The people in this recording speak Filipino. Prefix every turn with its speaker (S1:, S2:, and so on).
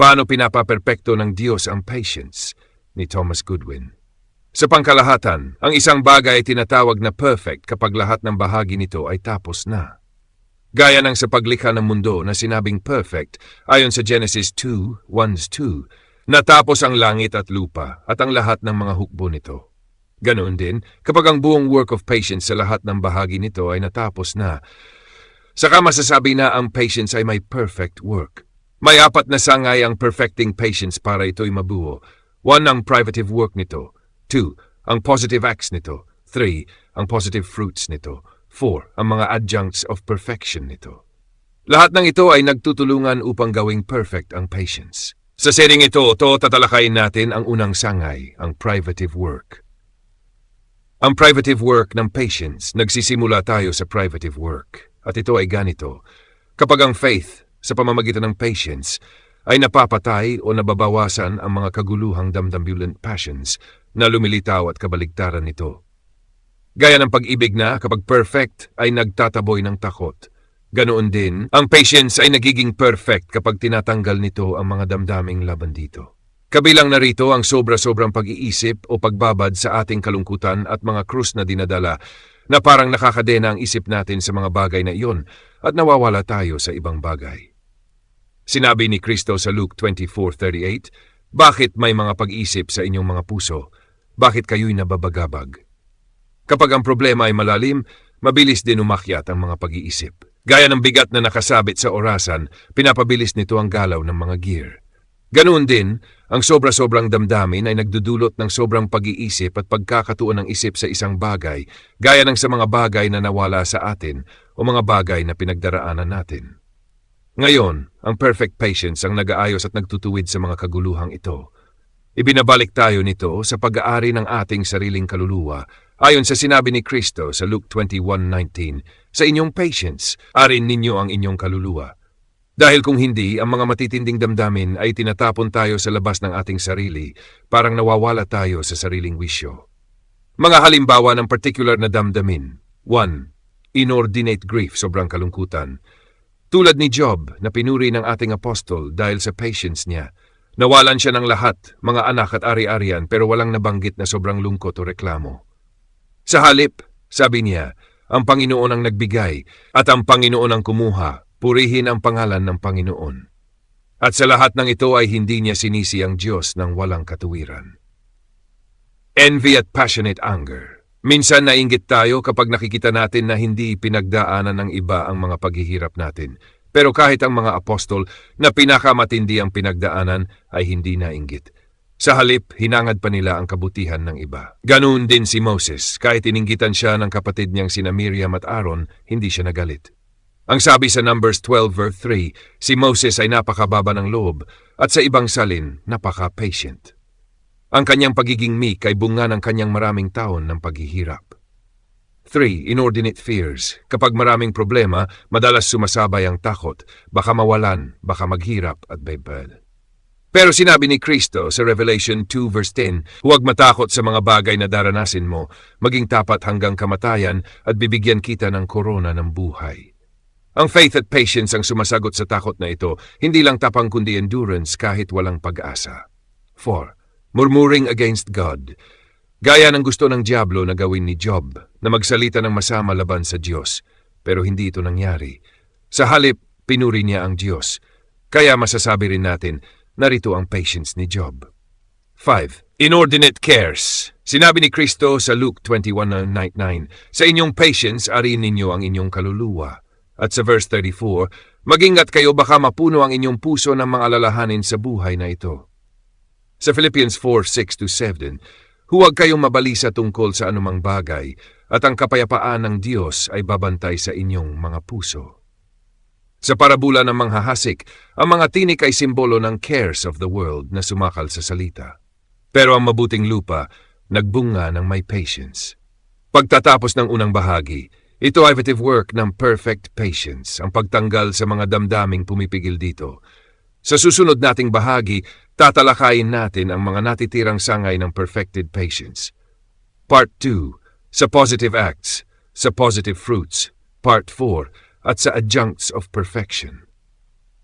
S1: Paano pinapaperpekto ng Diyos ang patience ni Thomas Goodwin? Sa pangkalahatan, ang isang bagay ay tinatawag na perfect kapag lahat ng bahagi nito ay tapos na. Gaya ng sa paglikha ng mundo na sinabing perfect ayon sa Genesis 2:1-2, natapos ang langit at lupa at ang lahat ng mga hukbo nito. Ganoon din, kapag ang buong work of patience sa lahat ng bahagi nito ay natapos na, saka masasabi na ang patience ay may perfect work. May 4 na sangay ang perfecting patience para ito'y mabuo. 1 ang privative work nito. 2 ang positive acts nito. 3 ang positive fruits nito. 4 ang mga adjuncts of perfection nito. Lahat ng ito ay nagtutulungan upang gawing perfect ang patience. Sa setting ito, tatalakayin natin ang unang sangay, ang privative work. Ang privative work ng patience, nagsisimula tayo sa privative work. At ito ay ganito. Kapag ang faith, sa pamamagitan ng patience, ay napapatay o nababawasan ang mga kaguluhang damdamulant passions na lumilitaw at kabaligtaran nito. Gaya ng pag-ibig na kapag perfect ay nagtataboy ng takot. Ganoon din, ang patience ay nagiging perfect kapag tinatanggal nito ang mga damdaming laban dito. Kabilang narito ang sobra-sobrang pag-iisip o pagbabad sa ating kalungkutan at mga krus na dinadala na parang nakakadena ang isip natin sa mga bagay na iyon at nawawala tayo sa ibang bagay. Sinabi ni Kristo sa Luke 24:38, "Bakit may mga pag-isip sa inyong mga puso? Bakit kayo'y nababagabag?" Kapag ang problema ay malalim, mabilis din umakyat ang mga pag-iisip. Gaya ng bigat na nakasabit sa orasan, pinapabilis nito ang galaw ng mga gear. Ganoon din, ang sobra-sobrang damdamin ay nagdudulot ng sobrang pag-iisip at pagkakatuon ng isip sa isang bagay, gaya ng sa mga bagay na nawala sa atin o mga bagay na pinagdaraanan natin. Ngayon, ang perfect patience ang nag-aayos at nagtutuwid sa mga kaguluhang ito. Ibinabalik tayo nito sa pag-aari ng ating sariling kaluluwa, ayon sa sinabi ni Kristo sa Luke 21:19, "Sa inyong patience, arin ninyo ang inyong kaluluwa." Dahil kung hindi, ang mga matitinding damdamin ay tinatapon tayo sa labas ng ating sarili, parang nawawala tayo sa sariling wisyo. Mga halimbawa ng particular na damdamin. 1. Inordinate grief, sobrang kalungkutan. Tulad ni Job na pinuri ng ating apostol dahil sa patience niya. Nawalan siya ng lahat, mga anak at ari-arian, pero walang nabanggit na sobrang lungkot o reklamo. Sa halip, sabi niya, ang Panginoon ang nagbigay at ang Panginoon ang kumuha. Purihin ang pangalan ng Panginoon. At sa lahat ng ito ay hindi niya sinisi ang Diyos ng walang katuwiran. Envy at passionate anger. Minsan nainggit tayo kapag nakikita natin na hindi pinagdaanan ng iba ang mga paghihirap natin. Pero kahit ang mga apostol na pinakamatindi ang pinagdaanan ay hindi nainggit. Sa halip, hinangad pa nila ang kabutihan ng iba. Ganoon din si Moses. Kahit ininggitan siya ng kapatid niyang sina Miriam at Aaron, hindi siya nagalit. Ang sabi sa Numbers 12:3, si Moses ay napakababa ng loob at sa ibang salin, napaka-patient. Ang kanyang pagiging meek ay bunga ng kanyang maraming taon ng paghihirap. 3. Inordinate fears. Kapag maraming problema, madalas sumasabay ang takot, baka mawalan, baka maghirap at baybad. Pero sinabi ni Kristo sa Revelation 2:10, "Huwag matakot sa mga bagay na daranasin mo, maging tapat hanggang kamatayan at bibigyan kita ng korona ng buhay." Ang faith at patience ang sumasagot sa takot na ito, hindi lang tapang kundi endurance kahit walang pag-asa. 4. Murmuring against God. Gaya ng gusto ng diablo na gawin ni Job, na magsalita ng masama laban sa Diyos, pero hindi ito nangyari. Sa halip, pinuri niya ang Diyos. Kaya masasabi rin natin, narito ang patience ni Job. 5. Inordinate cares. Sinabi ni Kristo sa Luke 21:9, "Sa inyong patience, ariin ninyo ang inyong kaluluwa." At sa verse 34, "Mag-ingat kayo baka mapuno ang inyong puso ng mga alalahanin sa buhay na ito." Sa Philippians 4:6-7, "Huwag kayong mabalisa tungkol sa anumang bagay, at ang kapayapaan ng Diyos ay babantay sa inyong mga puso." Sa parabula ng manghahasik, ang mga tinik ay simbolo ng cares of the world na sumakal sa salita. Pero ang mabuting lupa, nagbunga ng may patience. Pagtatapos ng unang bahagi, ito ay privative work ng perfect patience, ang pagtanggal sa mga damdaming pumipigil dito. Sa susunod nating bahagi, tatalakayin natin ang mga natitirang sangay ng perfected patience. Part 2, sa positive acts, sa positive fruits. Part 4, at sa adjuncts of perfection.